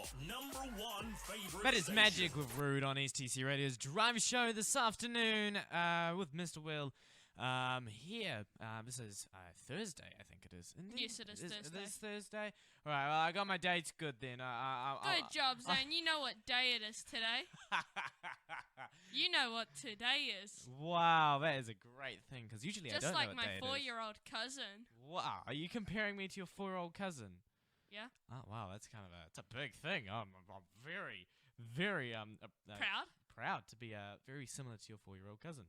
#1 favorite That is station. Magic with Rude on STC Radio's Drive Show this afternoon with Mr. Will. Here, this is Thursday, I think it is. Indeed. Yes, it is Thursday. It is Thursday. All right, well, I got my dates good then. Good job, Zain. You know what day it is today. You know what today is. Wow, that is a great thing, because usually I Just don't like know what day my it is. 4-year-old cousin. Wow, are you comparing me to your 4-year-old cousin? Yeah. Oh, wow, that's kind of it's a big thing. I'm very, very Proud? proud to be very similar to your 4-year-old cousin.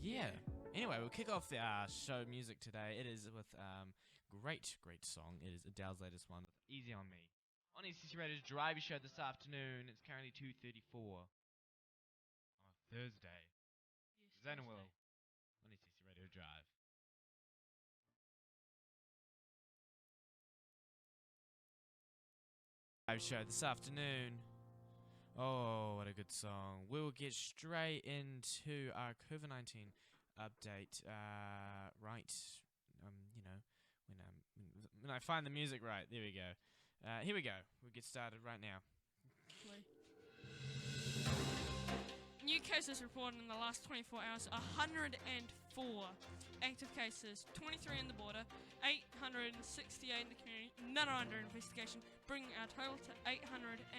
Yeah. Anyway, we'll kick off the show music today. It is with great song. It is Adele's latest one, Easy on Me. On ECC Radio's Drive Show this afternoon. It's currently 2:34 on a Thursday. Yes, Zain and Thursday. Will on ECC Radio Drive. Drive Show this afternoon. Oh, what a good song. We'll get straight into our COVID-19 update, right, you know, when I find the music right. There we go. Here we go. We'll get started right now. New cases reported in the last 24 hours, 104 active cases, 23 in the border, 868 in the community, none are under investigation, bringing our total to 891.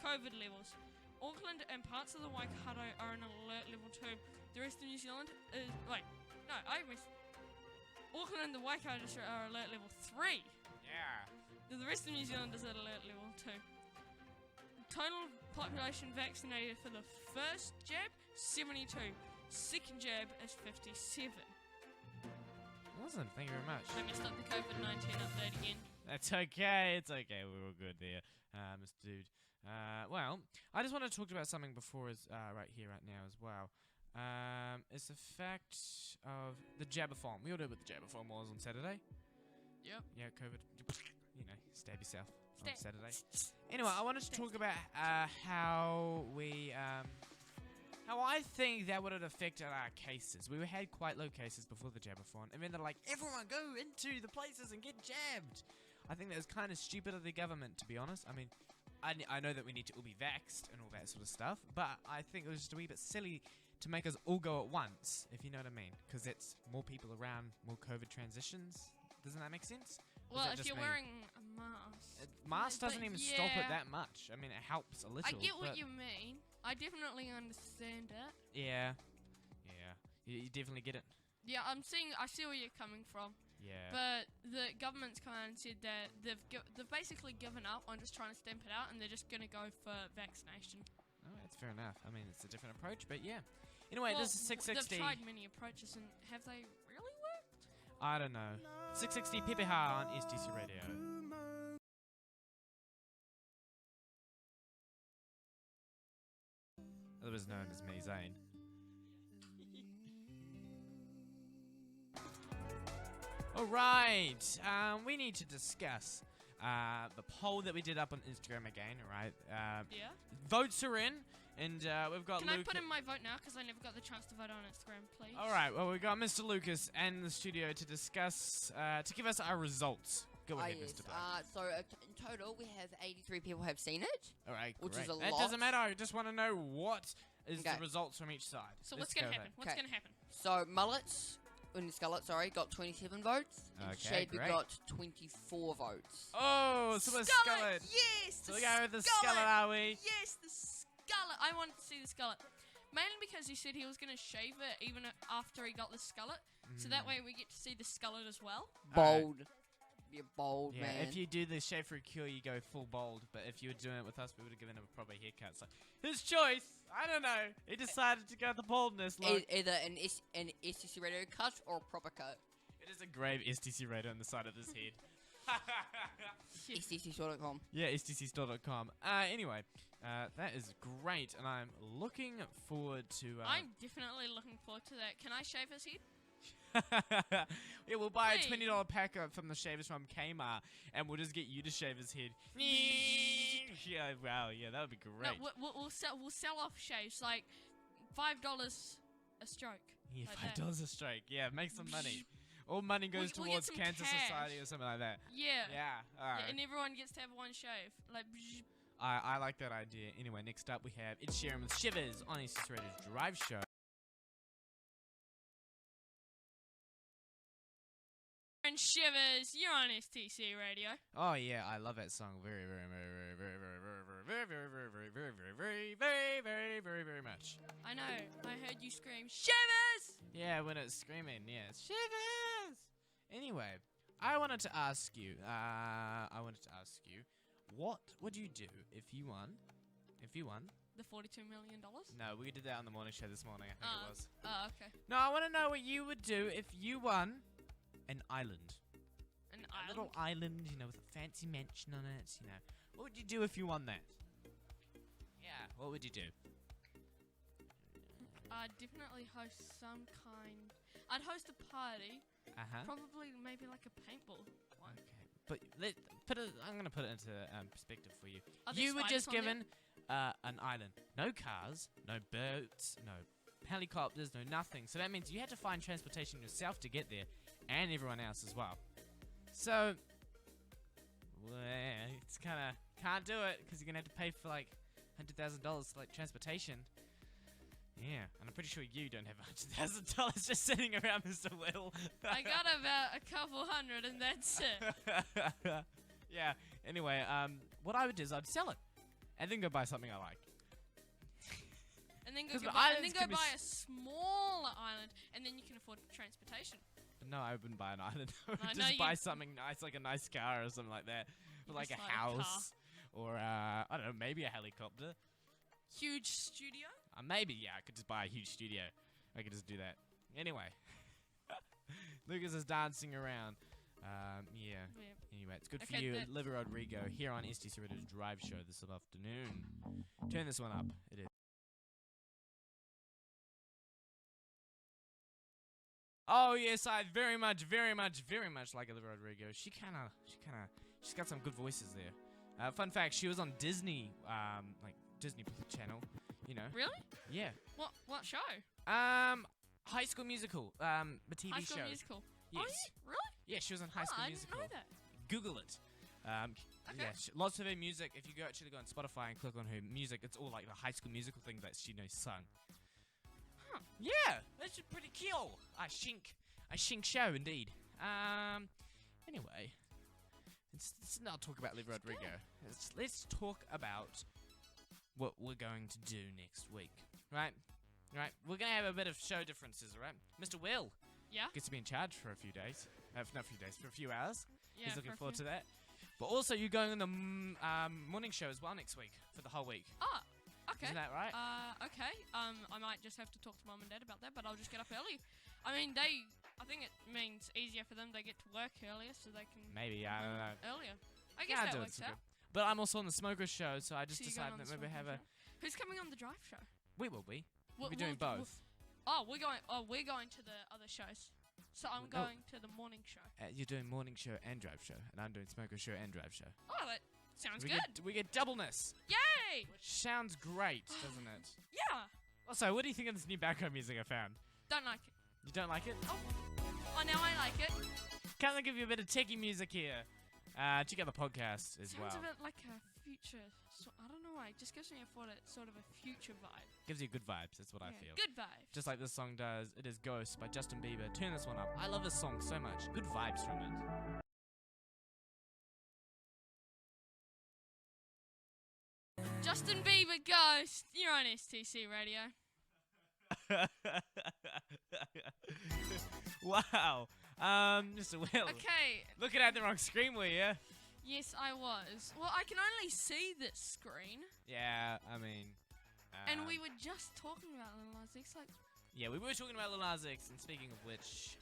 COVID levels. Auckland and parts of the Waikato are in alert level 2. The rest of New Zealand is... Auckland and the Waikato district are alert level 3. Yeah. The rest of New Zealand is at alert level 2. Total population vaccinated for the first jab, 72. Second jab is 57. Awesome, thank you very much. I messed up the COVID-19 update again. That's okay, it's okay, we're all good there, Mr. Dude. Well, I just want to talk about something before right here, right now as well. It's the fact of the Jabathon. We all know what the Jabathon was on Saturday. Yep. Yeah, COVID. You know, stab yourself on Stab. Saturday. Anyway, I wanted to talk about how I think that would have affected our cases. We had quite low cases before the Jabathon, and then they're like, everyone go into the places and get jabbed. I think that was kind of stupid of the government, to be honest. I mean, I know that we need to all be vaxxed and all that sort of stuff, but I think it was just a wee bit silly to make us all go at once, if you know what I mean. Because it's more people around, more COVID transitions. Doesn't that make sense? Well, if you're wearing a mask... Mask doesn't even stop it yeah. that much. I mean, it helps a little. I get what you mean. I definitely understand it. Yeah. You definitely get it. Yeah, I see where you're coming from. Yeah. But the government's come out and said that they've basically given up on just trying to stamp it out, and they're just going to go for vaccination. Oh, that's fair enough. I mean, it's a different approach, but yeah. Anyway, Well, this is 660. They've tried many approaches, and have they really worked? I don't know. 660 PPH on STC Radio. Otherwise known as me, Zain. Alright, we need to discuss the poll that we did up on Instagram again, right? Yeah. Votes are in, and we've got Can Luke. I put in my vote now? Because I never got the chance to vote on Instagram, please. Alright, well, we've got Mr. Lucas and the studio to discuss, to give us our results. Go ahead, yes. Mr. Black. So in total, we have 83 people have seen it. Alright, which great. is a That lot. doesn't matter, I just want to know what is Okay. the results from each side. So Let's what's going go to happen? ahead. What's Okay. going to happen? So Mullets, Scarlet, sorry, got 27 votes. And Okay, Shade, we great. got 24 votes. Oh, so we're Scarlet. Yes! So we go with the Scarlet, are we? Yes, the Scarlet! I wanted to see the Scarlet. Mainly because he said he was going to shave it even after he got the Scarlet. So that way we get to see the Scarlet as well. Bold. Be a bold Yeah, man. if you do the shave for a cure, you go full bold. But if you were doing it with us, we would have given him a proper haircut. So his choice. I don't know. He decided to go the baldness look. Either an STC radio cut or a proper cut. It is a grave STC radar on the side of his head. STCstore.com. Yeah, stcstore.com. Anyway, that is great, and I'm looking forward to... I'm definitely looking forward to that. Can I shave his head? Yeah, we'll buy Hey. a $20 pack from the shavers from Kmart, and we'll just get you to shave his head. Yeah, wow, yeah, that would be great. No, we'll sell off shaves like $5 a stroke. Yeah, like $5 that. a stroke. Yeah, make some money. All money goes We'll get towards some Cancer cash. Society or something like that. Yeah. Yeah. All right. And everyone gets to have one shave. Like, I like that idea. Anyway, next up we have Ed Sheeran with Shivers on East Radio's Drive Show. and Shivers, you're on STC Radio. Oh yeah, I love that song very, very, very, very, very, very, very, very, very, very, very, very, very, very, very, very, very much. I know. I heard you scream, Shivers! Yeah, when it's screaming, yes, Shivers. Anyway, I wanted to ask you. What would you do if you won? If you won? The $42 million? No, we did that on the morning show this morning. I think it was. Oh, okay. No, I want to know what you would do if you won an island. An A island? little island, you know, with a fancy mansion on it, you know. What would you do if you won that? Yeah, what would you do? I'd definitely host some kind... I'd host a party. Uh-huh. Probably maybe like a paintball one. Okay. But I'm going to put it into perspective for you. Are there You were spiders just on there? given an island. No cars, no boats, no helicopters, no nothing. So that means you had to find transportation yourself to get there, and everyone else as well. So, well, it's kind of can't do it because you're gonna have to pay for like $100,000 for like transportation. Yeah, and I'm pretty sure you don't have $100,000 just sitting around, Mr. Will. I got about a couple hundred and that's it. Yeah. Anyway, what I would do is I'd sell it, and then go buy something I like. And then 'Cause go the buy, islands buy can be a smaller island, and then you can afford transportation. But no, I wouldn't buy an island. I would I know just buy you- something nice, like a nice car or something like that, or You like a just like a car. house, or I don't know, maybe a helicopter. Huge studio. Maybe, yeah, I could just buy a huge studio. I could just do that. Anyway, Lucas is dancing around. Yeah. Yeah. Anyway, it's good for Okay, you, that- Olivia Rodrigo, here on STC Radio's Drive Show this afternoon. Turn this one up. It is. Oh yes, I very much like Olivia Rodrigo. She's got some good voices there. Fun fact, she was on Disney, like Disney Channel, you know. Really? Yeah. What show? High School Musical, the TV High School show. Musical. Yes. Oh, yeah? Really? Yeah, she was on High School I Musical. didn't know that. Google it. Okay. Yeah, lots of her music. If you go actually go on Spotify and click on her music, it's all like the High School Musical things that she sung. Huh. Yeah, that's pretty cool. I shink show indeed. Anyway, let's not talk about Liv Rodrigo. Let's talk about what we're going to do next week. Right? We're gonna have a bit of show differences, right? Mr. Will Yeah? gets to be in charge for a few days. Not a few days, for a few hours. Yeah. He's looking forward to that. But also, you're going on the morning show as well next week for the whole week. Ah, okay. Isn't that right? Okay. I might just have to talk to mum and dad about that, but I'll just get up early. I mean, I think it means easier for them. They get to work earlier, so they can. Maybe, I don't know. Earlier. I guess Yeah, that do it, works it's out. good. But I'm also on the Smokers show, so I just So you're going decided on that the maybe Smoking have a. Show? Who's coming on the drive show? We will be. We'll be doing both. We're going to the other shows. So I'm No. going to the morning show. You're doing morning show and drive show, and I'm doing Smokers show and drive show. Oh, that sounds we good. we get doubleness, Yay! which sounds great, doesn't it? Yeah. Also, what do you think of this new background music I found? Don't like it. You don't like it? Oh, now I like it. Can't I give you a bit of techie music here? Check out the podcast as Sounds well. a bit like a future. I don't know why. It just gives me sort of a future vibe. Gives you good vibes. That's what I Yeah, feel. Good vibe. Just like this song does. It is Ghost by Justin Bieber. Turn this one up. I love this song so much. Good vibes from it. Justin Bieber Ghost. You're on STC Radio. Wow. Mr. Will. Okay. Looking at the wrong screen, were you? Yes, I was. Well, I can only see this screen, Yeah, I mean. and we were just talking about Lil Nas X. Like, Yeah, we were talking about Lil Nas X, and speaking of which,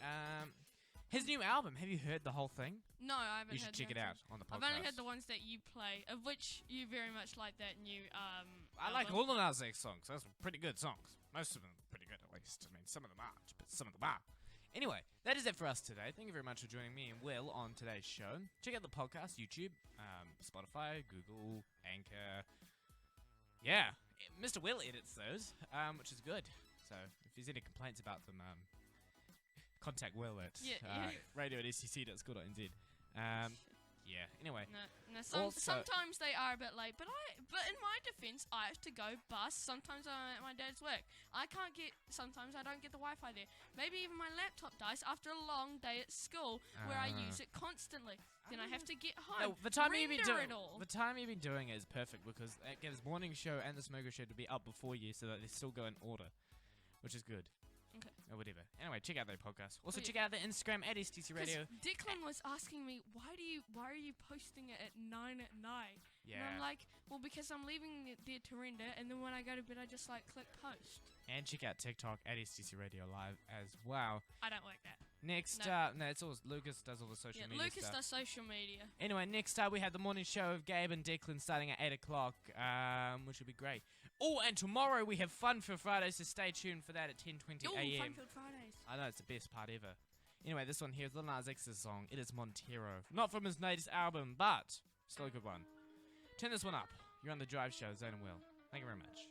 his new album. Have you heard the whole thing? no, I haven't. You should heard check the it other out on the ones. podcast. I've only heard the ones that you play, of which you very much like that new. I like album. all the Nas X songs. Those are pretty good songs. Most of them are pretty good, at least. I mean, some of them aren't, but some of them are. Anyway, that is it for us today. Thank you very much for joining me and Will on today's show. Check out the podcast, YouTube, Spotify, Google, Anchor. Yeah, Mr. Will edits those, which is good. So if there's any complaints about them, contact Will at Yeah. radio@scc.school.nz. Yeah. Anyway. No, Also- sometimes they are a bit late, but in my defense, I have to go bus. Sometimes I'm at my dad's work. Sometimes I don't get the Wi-Fi there. Maybe even my laptop dies after a long day at school where I use it constantly. Then I have to get home. No, the time you've been render doing it all. the time you've been doing it is perfect because it gives morning show and the smoker show to be up before you, so that they still go in order, which is good. Okay. Or whatever. Anyway, check out their podcast. Also, Oh, yeah. check out their Instagram at STC 'Cause Radio. Declan was asking me, why are you posting it at 9 at night? And Yeah. I'm like, well, because I'm leaving it there to render, and then when I go to bed, I just click post. And check out TikTok at STC Radio Live as well. I don't like that. Next, No. no, it's all Lucas does all the social Yeah, media Lucas stuff. does social media. Anyway, next up we have the morning show of Gabe and Declan starting at 8 o'clock, which will be great. Oh, and tomorrow we have Fun for Friday, so stay tuned for that at 10:20 Ooh, a.m. Funfield Fridays. I know, it's the best part ever. Anyway, this one here is Lil Nas X's song. It is Montero. Not from his latest album, but still a good one. Turn this one up. You're on the Drive Show, Zain and Will. Thank you very much.